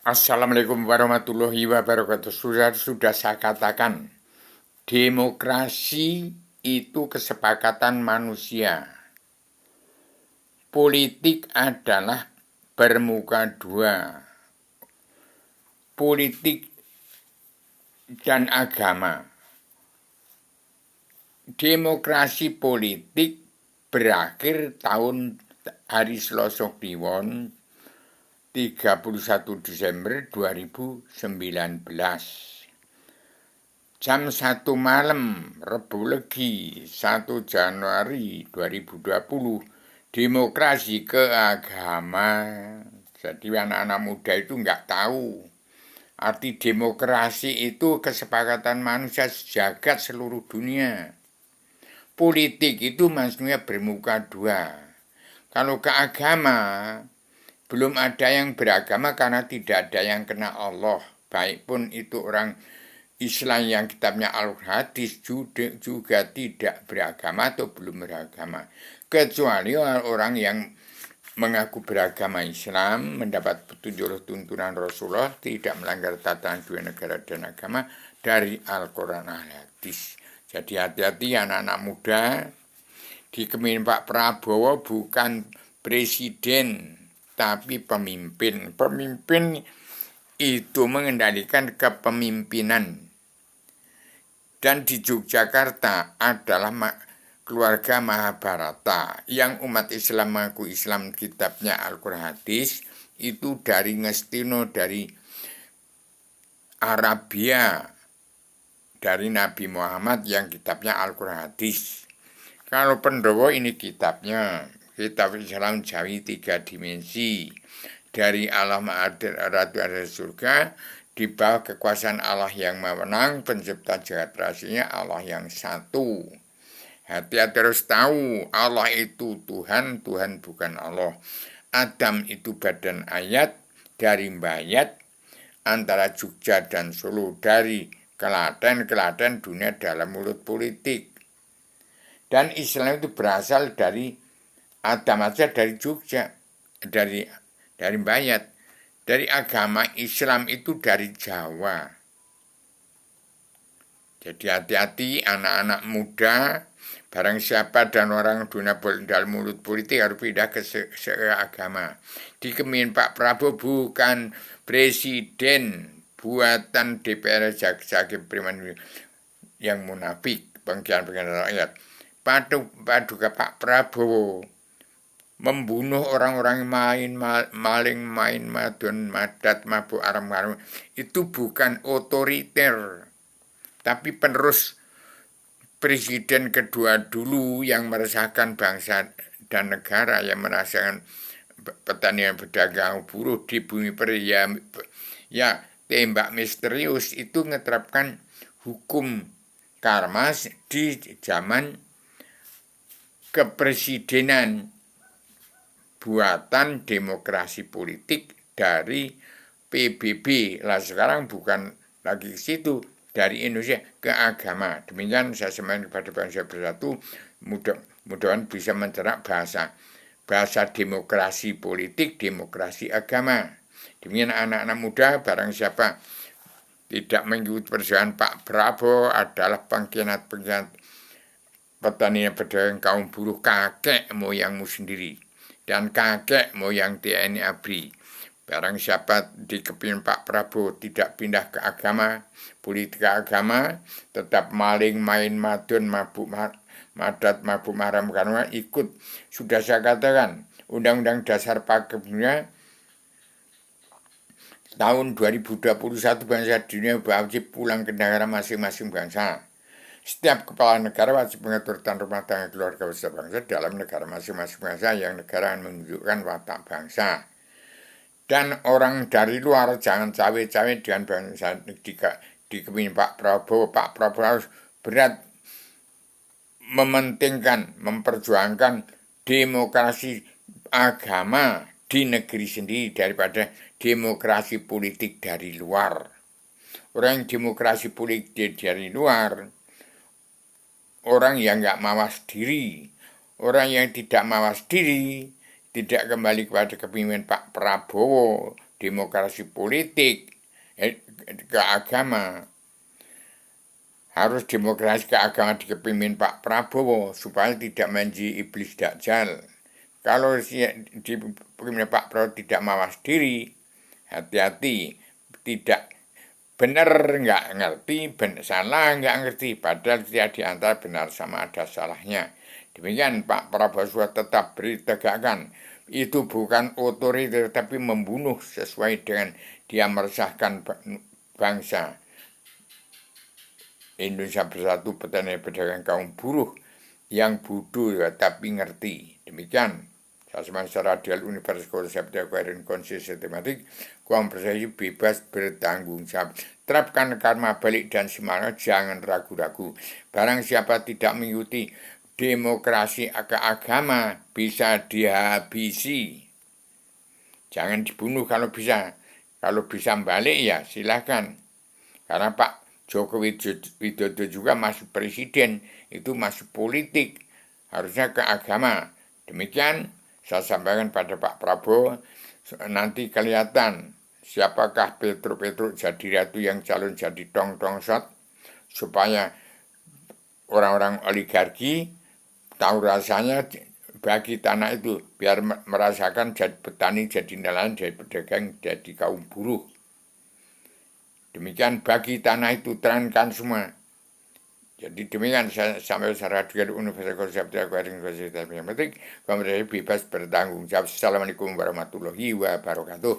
Assalamualaikum warahmatullahi wabarakatuh. Sudah saya katakan, demokrasi itu kesepakatan manusia. Politik adalah bermuka dua. Politik dan agama. Demokrasi politik berakhir tahun hari Selasa Kliwon 31 Desember 2019. Jam 1 malam Rebu Legi 1 Januari 2020 demokrasi ke agama. Jadi anak-anak muda itu nggak tahu arti demokrasi itu kesepakatan manusia sejagat seluruh dunia. Politik itu maksudnya bermuka dua. Kalau ke agama, belum ada yang beragama karena tidak ada yang kenal Allah. Baik pun itu orang Islam yang kitabnya Al-Hadis juga tidak beragama atau belum beragama. Kecuali orang yang mengaku beragama Islam, mendapat petunjuk tuntunan Rasulullah, tidak melanggar tatanan dua negara dan agama dari Al-Quran Al-Hadis. Jadi hati-hati anak-anak muda, di Kemin Pak Prabowo bukan presiden, tapi pemimpin. Pemimpin itu mengendalikan kepemimpinan. Dan di Yogyakarta adalah keluarga Mahabharata yang umat Islam mengaku Islam kitabnya Al-Quran Hadis itu dari Ngestino, dari Arabia, dari Nabi Muhammad yang kitabnya Al-Quran Hadis. Kalau Pendowo ini kitabnya, kitab Islam Jawi 3 dimensi, dari Allah Ratu ada surga, di bawah kekuasaan Allah yang mewenang, pencipta jagat rasinya Allah yang satu. Hati-hati harus tahu, Allah itu Tuhan, Tuhan bukan Allah. Adam itu badan ayat, dari Mbayat, antara Jogja dan Solo, dari Kelaten dunia dalam mulut politik. Dan Islam itu berasal dari Adam aja dari Jogja, dari Mbayat. Dari agama Islam itu dari Jawa. Jadi hati-hati anak-anak muda, barang siapa dan orang dunia dalam mulut politik harus pindah ke agama. Di Kemin Pak Prabowo bukan presiden, buatan DPR Jakim Priman yang munafik, pengkhianat rakyat. Paduka Pak Prabowo membunuh orang-orang maling, main madon, madat, mabuk, aram-aram, itu bukan otoriter, tapi penerus presiden kedua dulu yang meresahkan bangsa dan negara, yang merasakan petani yang berdagang buruh di bumi peri, ya tembak misterius itu menerapkan hukum karma di zaman kepresidenan, buatan demokrasi politik dari PBB. Lah sekarang bukan lagi ke situ, dari Indonesia ke agama. Demikian saya sampaikan kepada bangsa bersatu, mudah-mudahan bisa mencerak bahasa demokrasi politik, demokrasi agama. Demikian anak-anak muda, barang siapa tidak mengikuti perjuangan Pak Prabowo adalah pengkhianat petani yang pedagang kaum buruh, kakek moyangmu sendiri dan kakek moyang TNI ABRI. Barang siapa di kepingin Pak Prabowo tidak pindah ke agama, politik agama, tetap maling, main madun, mabuk madat, mabuk maram, karena ikut, sudah saya katakan, Undang-Undang Dasar Pakemnya tahun 2021 bangsa dunia wajib pulang ke negara masing-masing bangsa. Setiap kepala negara wajib mengatur rumah tangga keluarga besar bangsa dalam negara masing-masing bangsa yang negara menunjukkan watak bangsa. Dan orang dari luar jangan cawe-cawe dengan bangsa di kepingin Pak Prabowo. Pak Prabowo harus berat mementingkan, memperjuangkan demokrasi agama di negeri sendiri daripada demokrasi politik dari luar. Orang demokrasi politik dari luar, orang yang nggak mawas diri, orang yang tidak mawas diri, tidak kembali kepada kepemimpinan Pak Prabowo, demokrasi politik, keagama. Harus demokrasi keagamaan dipimpin Pak Prabowo supaya tidak menjadi iblis Dajjal. Kalau dipimpin Pak Prabowo tidak mawas diri, hati-hati, tidak benar nggak ngerti, salah nggak ngerti, padahal dia di antara benar sama ada salahnya. Demikian Pak Prabowo sudah tetap ditegakkan. Itu bukan otoriter tapi membunuh sesuai dengan dia meresahkan bangsa. Indonesia Bersatu, petani pedagang kaum buruh yang bodoh ya, tapi ngerti. Demikian. Saya secara adial universal konsep dan konsis sistematik, konversasi bebas bertanggung jawab. Terapkan karma balik dan semangat, jangan ragu-ragu. Barang siapa tidak mengikuti demokrasi agama bisa dihabisi. Jangan dibunuh kalau bisa. Kalau bisa balik ya silakan. Karena Pak Joko Widodo juga masuk presiden, itu masuk politik, harusnya ke agama. Demikian saya sampaikan pada Pak Prabowo, nanti kelihatan siapakah Petro jadi ratu yang calon jadi tong-tong shot, supaya orang-orang oligarki tahu rasanya bagi tanah itu, biar merasakan jadi petani, jadi nelayan, jadi pedagang, jadi kaum buruh. Demikian bagi tanah itu terangkan semua. Jadi demikian saya sampai secara dengan universal konsep yang penting komunikasi bebas bertanggung jawab. Assalamualaikum warahmatullahi wabarakatuh.